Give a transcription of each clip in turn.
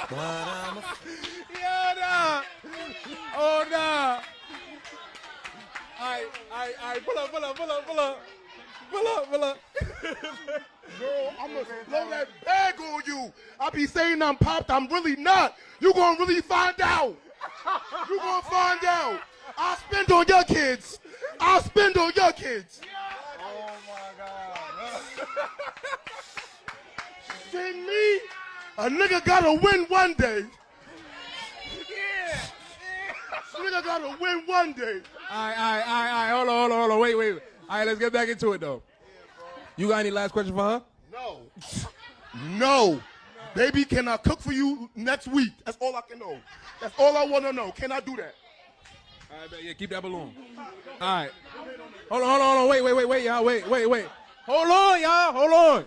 Yo, nah. Oh, nah. All right, pull up. Girl, I'm gonna blow that bag on you. I be saying I'm popped, I'm really not. You gonna really find out. You gonna find out. I'll spend on your kids. I'll spend on your kids. Oh, my God. Sing me. A nigga gotta win one day. Yeah. Nigga gotta win one day. All right. Hold on. Wait. All right, let's get back into it, though. You got any last question for her? No. Baby, can I cook for you next week? That's all I can know. That's all I want to know. Can I do that? All right, yeah, keep that balloon. All right. Hold on. Wait, y'all. Wait. Hold on.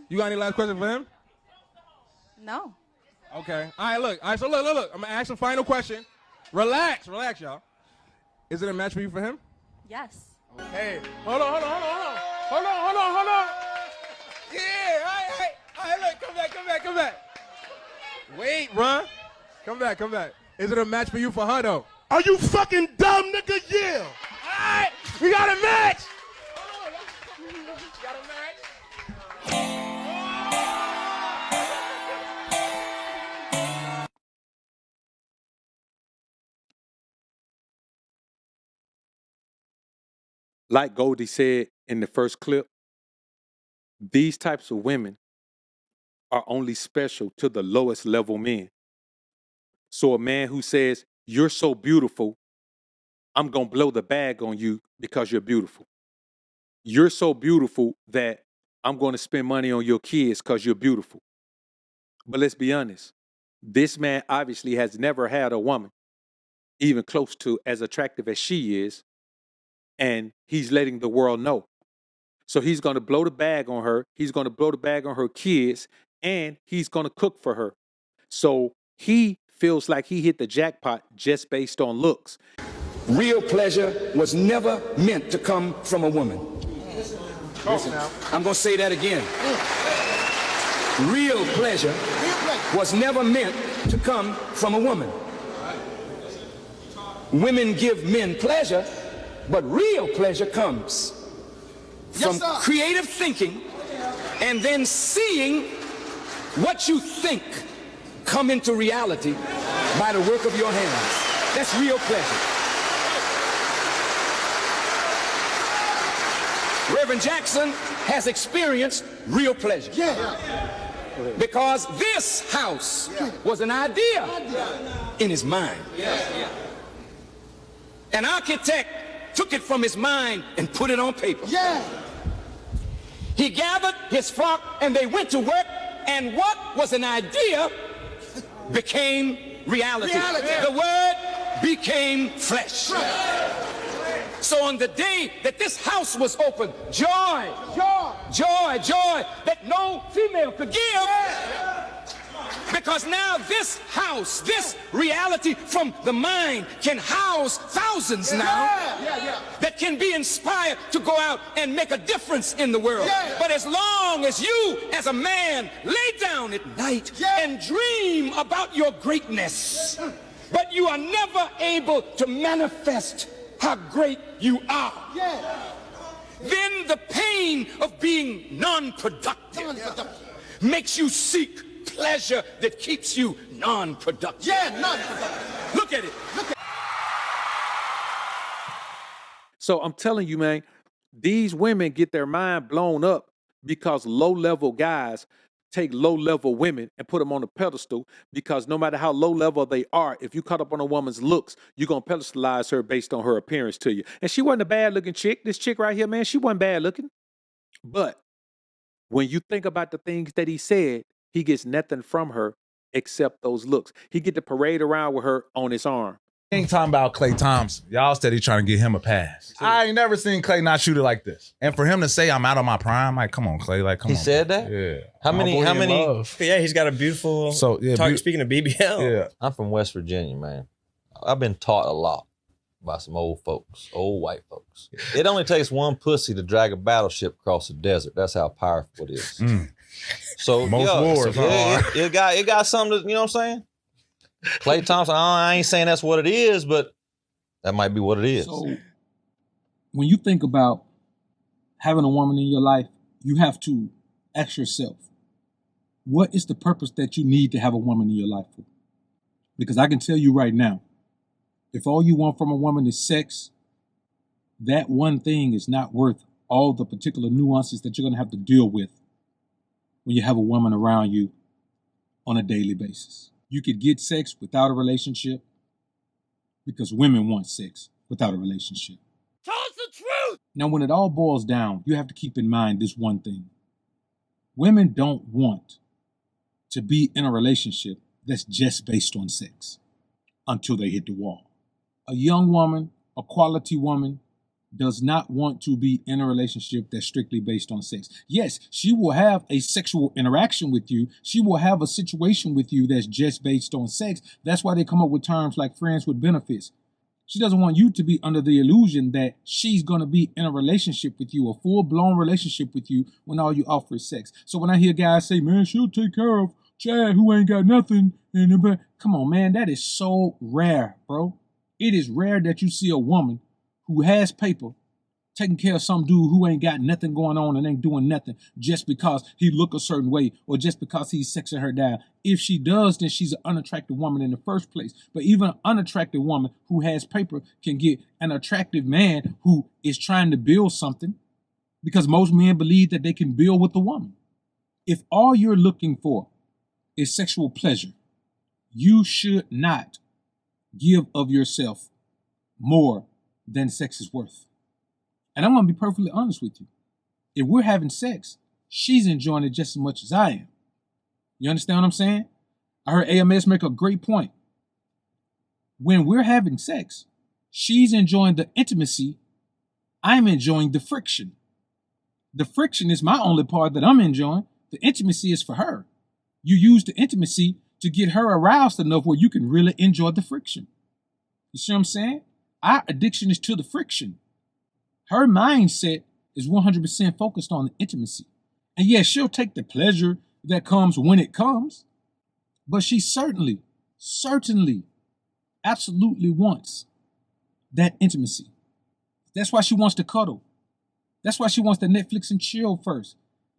You got any last question for him? No. Okay. All right, look. So look. I'm going to ask a final question. Relax, y'all. Is it a match for you for him? Yes. Hey, hold on. Yeah, all right, look, come back. Wait, run. Come back. Is it a match for you for her, though? Are you fucking dumb, nigga? Yeah. All right, we got a match. Like Goldie said in the first clip, these types of women are only special to the lowest level men. So a man who says, you're so beautiful, I'm going to blow the bag on you because you're beautiful. You're so beautiful that I'm going to spend money on your kids because you're beautiful. But let's be honest, this man obviously has never had a woman even close to as attractive as she is, and he's letting the world know. So he's going to blow the bag on her, he's going to blow the bag on her kids, and he's going to cook for her. So he feels like he hit the jackpot just based on looks. Real pleasure was never meant to come from a woman. Listen, I'm going to say that again. Real pleasure was never meant to come from a woman. Women give men pleasure, but real pleasure comes from creative thinking and then seeing what you think come into reality by the work of your hands. That's real pleasure. Reverend Jackson has experienced real pleasure. Because this house was an idea in his mind. An architect took it from his mind and put it on paper. He gathered his flock and they went to work, and what was an idea became reality. The word became flesh. So on the day that this house was opened, joy that no female could give. Because now this house, this reality from the mind can house thousands now that can be inspired to go out and make a difference in the world. But as long as you, as a man, lay down at night and dream about your greatness, but you are never able to manifest how great you are, then the pain of being non-productive makes you seek pleasure that keeps you non-productive. Non-productive. Look at it. So I'm telling you, man, these women get their mind blown up because low-level guys take low-level women and put them on a pedestal, because no matter how low-level they are, if you caught up on a woman's looks, you're going to pedestalize her based on her appearance to you. And she wasn't a bad-looking chick. This chick right here, man, she wasn't bad-looking. But when you think about the things that he said, he gets nothing from her except those looks. He get to parade around with her on his arm. Ain't talking about Klay Thompson. Y'all steady trying to get him a pass. I ain't never seen Klay not shoot it like this. And for him to say I'm out of my prime, like, come on, Klay. Like, come on. He said that? Yeah. How many? Yeah, he's got a beautiful target. Speaking of BBL, I'm from West Virginia, man. I've been taught a lot by some old folks, old white folks. It only takes one pussy to drag a battleship across the desert. That's how powerful it is. So Most wars are. It got something to, you know what I'm saying? Klay Thompson, I ain't saying that's what it is, but that might be what it is. So when you think about having a woman in your life, you have to ask yourself, what is the purpose that you need to have a woman in your life for? Because I can tell you right now, if all you want from a woman is sex, that one thing is not worth all the particular nuances that you're going to have to deal with when you have a woman around you on a daily basis. You could get sex without a relationship because women want sex without a relationship. Tell us the truth! Now, when it all boils down, you have to keep in mind this one thing. Women don't want to be in a relationship that's just based on sex until they hit the wall. A young woman, a quality woman, does not want to be in a relationship that's strictly based on sex. Yes, she will have a sexual interaction with you. She will have a situation with you that's just based on sex. That's why they come up with terms like friends with benefits. She doesn't want you to be under the illusion that she's going to be in a relationship with you, a full-blown relationship with you, when all you offer is sex. So when I hear guys say, man, she'll take care of Chad who ain't got nothing. Come on, man, that is so rare, bro. It is rare that you see a woman who has paper taking care of some dude who ain't got nothing going on and ain't doing nothing just because he look a certain way or just because he's sexing her down. If she does, then she's an unattractive woman in the first place. But even an unattractive woman who has paper can get an attractive man who is trying to build something, because most men believe that they can build with a woman. If all you're looking for is sexual pleasure, you should not give of yourself more than sex is worth. And I'm going to be perfectly honest with you. If we're having sex, she's enjoying it just as much as I am. You understand what I'm saying? I heard AMS make a great point. When we're having sex, she's enjoying the intimacy. I'm enjoying the friction. The friction is my only part that I'm enjoying. The intimacy is for her. You use the intimacy to get her aroused enough where you can really enjoy the friction. You see what I'm saying? Our addiction is to the friction. Her mindset is 100% focused on the intimacy. And yes, she'll take the pleasure that comes when it comes, but she certainly, absolutely wants that intimacy. That's why she wants to cuddle. That's why she wants to Netflix and chill first.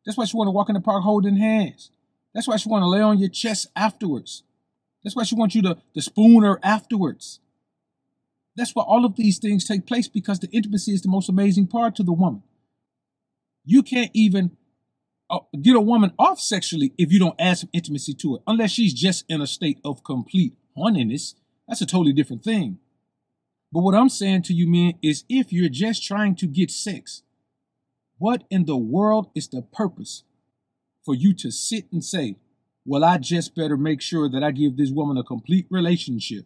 That's why she wants to walk in the park holding hands. That's why she wants to lay on your chest afterwards. That's why she wants you to spoon her afterwards. That's why all of these things take place, because the intimacy is the most amazing part to the woman. You can't even get a woman off sexually if you don't add some intimacy to it, unless she's just in a state of complete horniness. That's a totally different thing. But what I'm saying to you, men, is if you're just trying to get sex, what in the world is the purpose for you to sit and say, well, I just better make sure that I give this woman a complete relationship.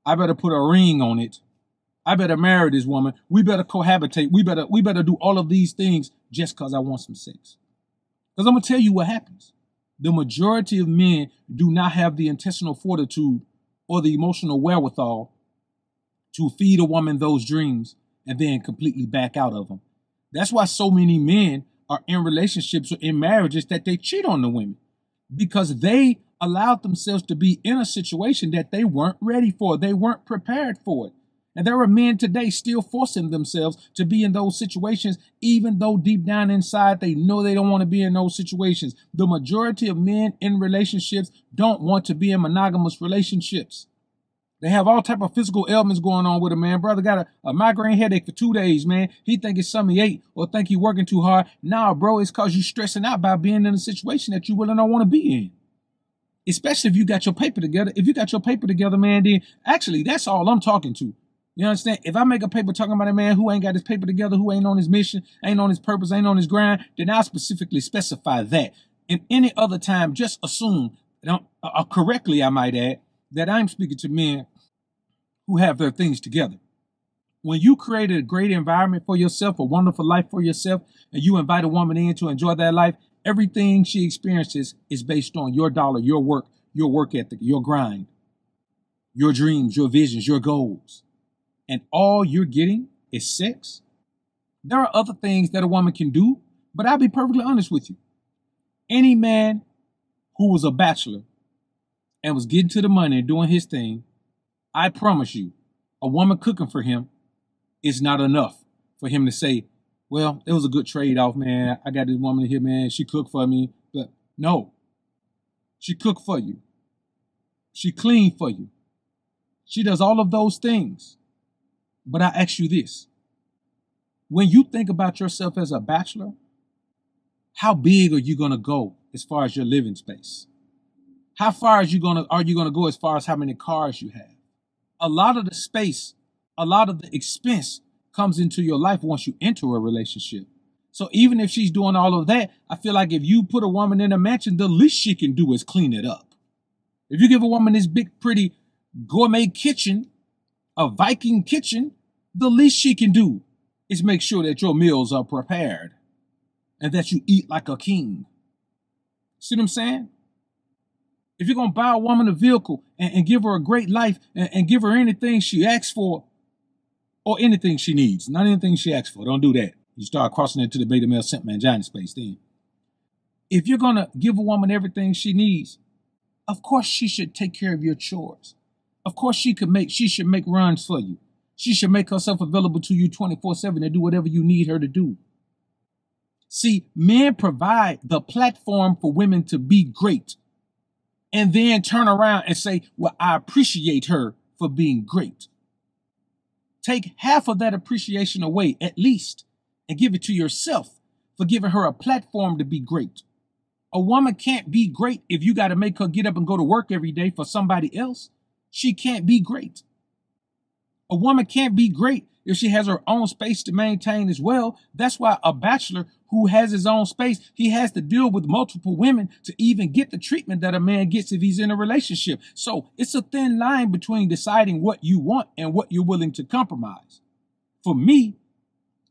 I better put a ring on it. I better marry this woman. We better cohabitate. We better do all of these things just because I want some sex. Because I'm going to tell you what happens. The majority of men do not have the intestinal fortitude or the emotional wherewithal to feed a woman those dreams and then completely back out of them. That's why so many men are in relationships or in marriages that they cheat on the women, because they allowed themselves to be in a situation that they weren't ready for. They weren't prepared for it. And there are men today still forcing themselves to be in those situations, even though deep down inside they know they don't want to be in those situations. The majority of men in relationships don't want to be in monogamous relationships. They have all type of physical ailments going on with a man. Brother got a migraine headache for 2 days, man. He think it's something he ate or think he working too hard. Nah, bro, it's because you stressing out by being in a situation that you really don't want to be in. Especially if you got your paper together. If you got your paper together, man, then actually that's all I'm talking to. You understand? If I make a paper talking about a man who ain't got his paper together, who ain't on his mission, ain't on his purpose, ain't on his grind, then I'll specifically specify that. In any other time, just assume, correctly I might add, that I'm speaking to men who have their things together. When you created a great environment for yourself, a wonderful life for yourself, and you invite a woman in to enjoy that life, everything she experiences is based on your dollar, your work ethic, your grind, your dreams, your visions, your goals. And all you're getting is sex. There are other things that a woman can do, but I'll be perfectly honest with you. Any man who was a bachelor and was getting to the money and doing his thing, I promise you, a woman cooking for him is not enough for him to say, well, it was a good trade-off, man. I got this woman here, man. She cooked for me. But no, she cooked for you. She cleaned for you. She does all of those things. But I ask you this. When you think about yourself as a bachelor, how big are you going to go as far as your living space? How far are you going to go as far as how many cars you have? A lot of the space, a lot of the expense comes into your life once you enter a relationship. So even if she's doing all of that, I feel like if you put a woman in a mansion, the least she can do is clean it up. If you give a woman this big, pretty gourmet kitchen, a Viking kitchen, the least she can do is make sure that your meals are prepared and that you eat like a king. See what I'm saying? If you're going to buy a woman a vehicle and give her a great life and give her anything she asks for or anything she needs, not anything she asks for, don't do that. You start crossing into the beta male simp mangina space then. If you're going to give a woman everything she needs, of course she should take care of your chores. Of course she should make runs for you. She should make herself available to you 24/7 to do whatever you need her to do. See, men provide the platform for women to be great and then turn around and say, well, I appreciate her for being great. Take half of that appreciation away at least and give it to yourself for giving her a platform to be great. A woman can't be great if you got to make her get up and go to work every day for somebody else. She can't be great. A woman can't be great if she has her own space to maintain as well. That's why a bachelor who has his own space, he has to deal with multiple women to even get the treatment that a man gets if he's in a relationship. So it's a thin line between deciding what you want and what you're willing to compromise. For me,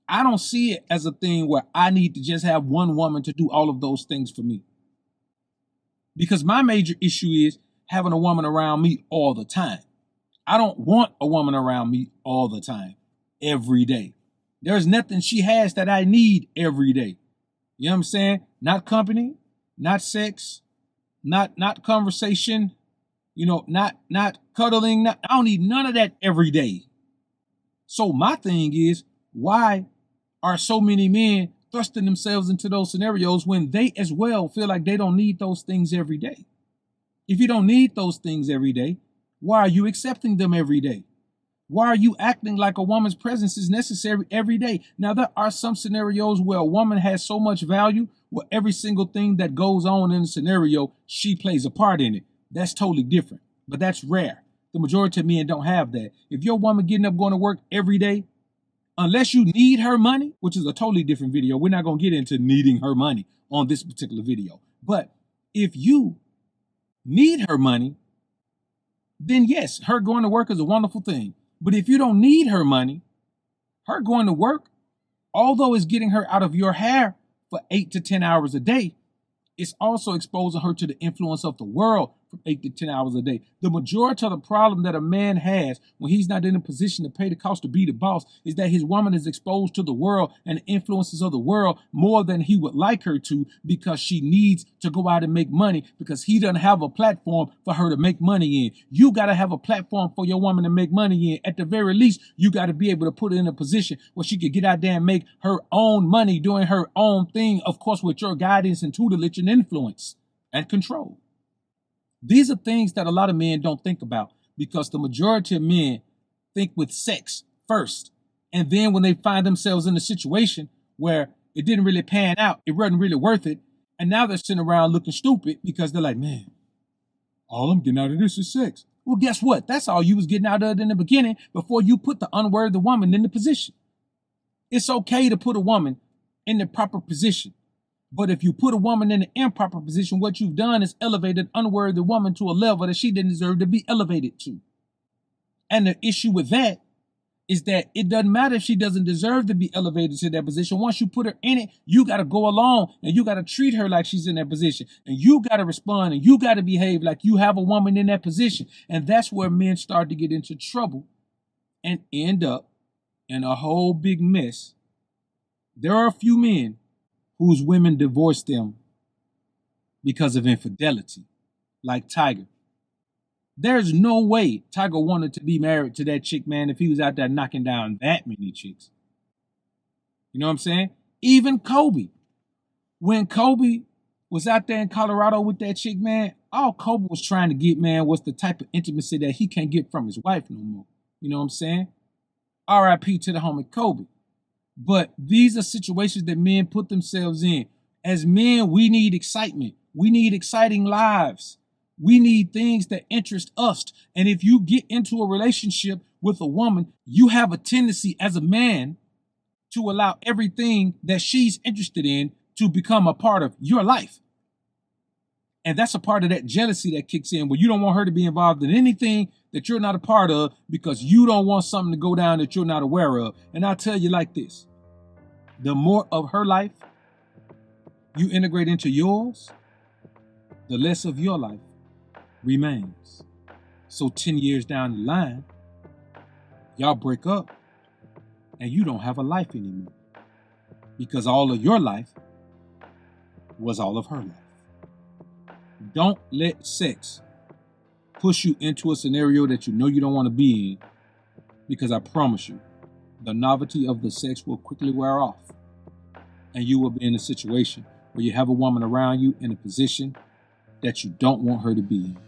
I don't see it as a thing where I need to just have one woman to do all of those things for me. Because my major issue is having a woman around me all the time. I don't want a woman around me all the time, every day. There's nothing she has that I need every day. You know what I'm saying? Not company, not sex, not conversation, not cuddling. I don't need none of that every day. So my thing is, why are so many men thrusting themselves into those scenarios when they as well feel like they don't need those things every day? If you don't need those things every day, why are you accepting them every day? Why are you acting like a woman's presence is necessary every day? Now, there are some scenarios where a woman has so much value where every single thing that goes on in the scenario, she plays a part in it. That's totally different, but that's rare. The majority of men don't have that. If your woman getting up going to work every day, unless you need her money, which is a totally different video, we're not going to get into needing her money on this particular video. But if you need her money, then yes, her going to work is a wonderful thing. But if you don't need her money, her going to work, although it's getting her out of your hair for 8 to 10 hours a day, it's also exposing her to the influence of the world from 8 to 10 hours a day. The majority of the problem that a man has when he's not in a position to pay the cost to be the boss is that his woman is exposed to the world and the influences of the world more than he would like her to, because she needs to go out and make money because he doesn't have a platform for her to make money in. You got to have a platform for your woman to make money in. At the very least, you got to be able to put her in a position where she could get out there and make her own money doing her own thing, of course, with your guidance and tutelage and influence and control. These are things that a lot of men don't think about because the majority of men think with sex first. And then when they find themselves in a situation where it didn't really pan out, it wasn't really worth it, and now they're sitting around looking stupid because they're like, man, all I'm getting out of this is sex. Well, guess what? That's all you was getting out of it in the beginning before you put the unworthy woman in the position. It's okay to put a woman in the proper position. But if you put a woman in an improper position, what you've done is elevated an unworthy woman to a level that she didn't deserve to be elevated to. And the issue with that is that it doesn't matter if she doesn't deserve to be elevated to that position. Once you put her in it, you got to go along and you got to treat her like she's in that position. And you got to respond and you got to behave like you have a woman in that position. And that's where men start to get into trouble and end up in a whole big mess. There are a few men whose women divorced them because of infidelity, like Tiger. There's no way Tiger wanted to be married to that chick, man, if he was out there knocking down that many chicks. You know what I'm saying? Even Kobe. When Kobe was out there in Colorado with that chick, man, all Kobe was trying to get, man, was the type of intimacy that he can't get from his wife no more. You know what I'm saying? R.I.P. to the homie Kobe. But these are situations that men put themselves in. As men, we need excitement. We need exciting lives. We need things that interest us. And if you get into a relationship with a woman, you have a tendency as a man to allow everything that she's interested in to become a part of your life. And that's a part of that jealousy that kicks in, where you don't want her to be involved in anything that you're not a part of because you don't want something to go down that you're not aware of. And I'll tell you like this, the more of her life you integrate into yours, the less of your life remains. So 10 years down the line, y'all break up and you don't have a life anymore because all of your life was all of her life. Don't let sex push you into a scenario that you know you don't want to be in, because I promise you, the novelty of the sex will quickly wear off and you will be in a situation where you have a woman around you in a position that you don't want her to be in.